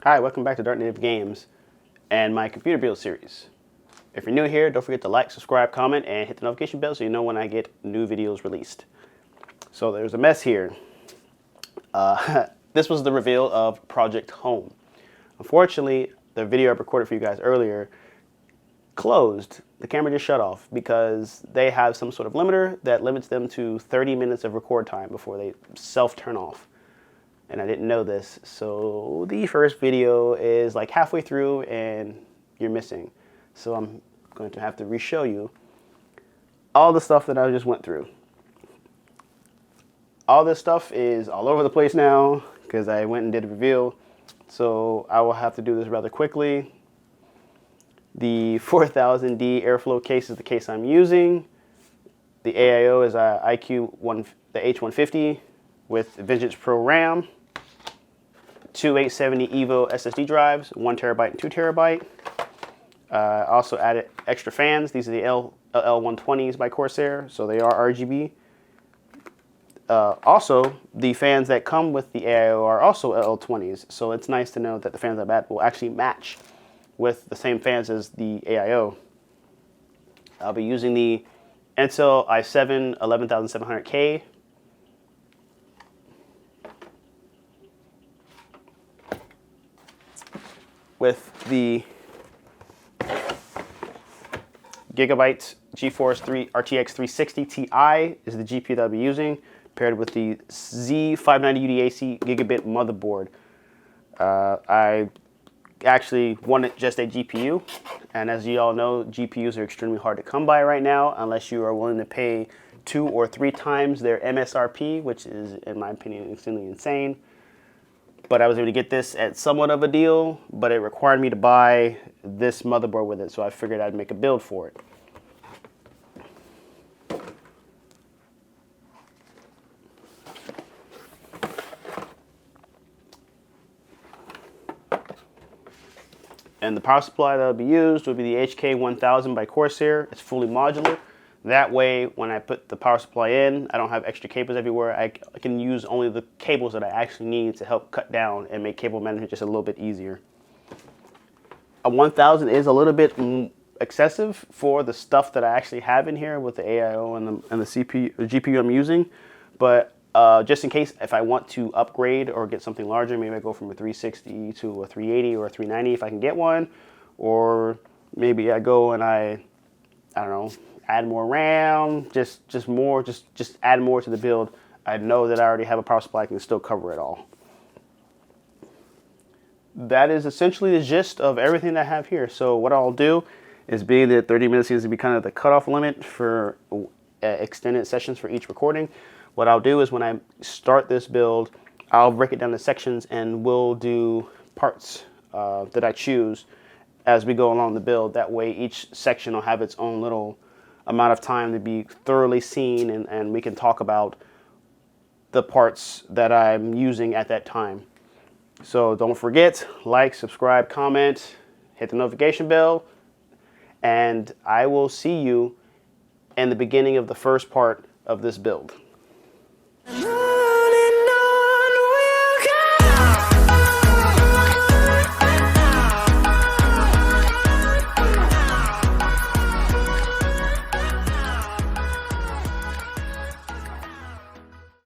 Hi, welcome back to Dark Native Games and my computer build series. If you're new here, don't forget to like, subscribe, comment, and hit the notification bell so you know when I get new videos released. So there's a mess here. This was the reveal of Project Home. Unfortunately, the video I recorded for you guys earlier closed. The camera just shut off because they have some sort of limiter that limits them to 30 minutes of record time before they self-turn off. And I didn't know this, so the first video is like halfway through and you're missing. So I'm going to have to re-show you all the stuff that I just went through. All this stuff is all over the place now because I went and did a reveal. So I will have to do this rather quickly. The 4000D airflow case is the case I'm using. The AIO is iCUE the H150 with Vengeance Pro RAM. Two 870 EVO SSD drives, 1 terabyte and 2 terabyte. Also added extra fans. These are the LL120s by Corsair, so they are RGB. Also, the fans that come with the AIO are also LL20s, so it's nice to know that the fans I add will actually match with the same fans as the AIO. I'll be using the Intel i7 11700K. With the Gigabyte GeForce RTX 360 Ti is the GPU that I'll be using, paired with the Z590 UDAC Gigabit motherboard. I actually wanted just a GPU, and as you all know, GPUs are extremely hard to come by right now unless you are willing to pay 2 or 3 times their MSRP, which is, in my opinion, extremely insane. But I was able to get this at somewhat of a deal, but it required me to buy this motherboard with it, so I figured I'd make a build for it. And the power supply that will be used will be the HK1000 by Corsair. It's fully modular. That way, when I put the power supply in, I don't have extra cables everywhere. I can use only the cables that I actually need to help cut down and make cable management just a little bit easier. A 1000 is a little bit excessive for the stuff that I actually have in here with the AIO and the GPU I'm using. But just in case, if I want to upgrade or get something larger, maybe I go from a 360 to a 380 or a 390 if I can get one. Or maybe I go and I don't know, add more RAM, just add more to the build. I know that I already have a power supply, I can still cover it all. That is essentially the gist of everything that I have here. So what I'll do is, being that 30 minutes seems to be kind of the cutoff limit for extended sessions for each recording, what I'll do is when I start this build, I'll break it down to sections and we'll do parts that I choose as we go along the build. That way each section will have its own little amount of time to be thoroughly seen, and we can talk about the parts that I'm using at that time. So don't forget, like, subscribe, comment, hit the notification bell, and I will see you in the beginning of the first part of this build.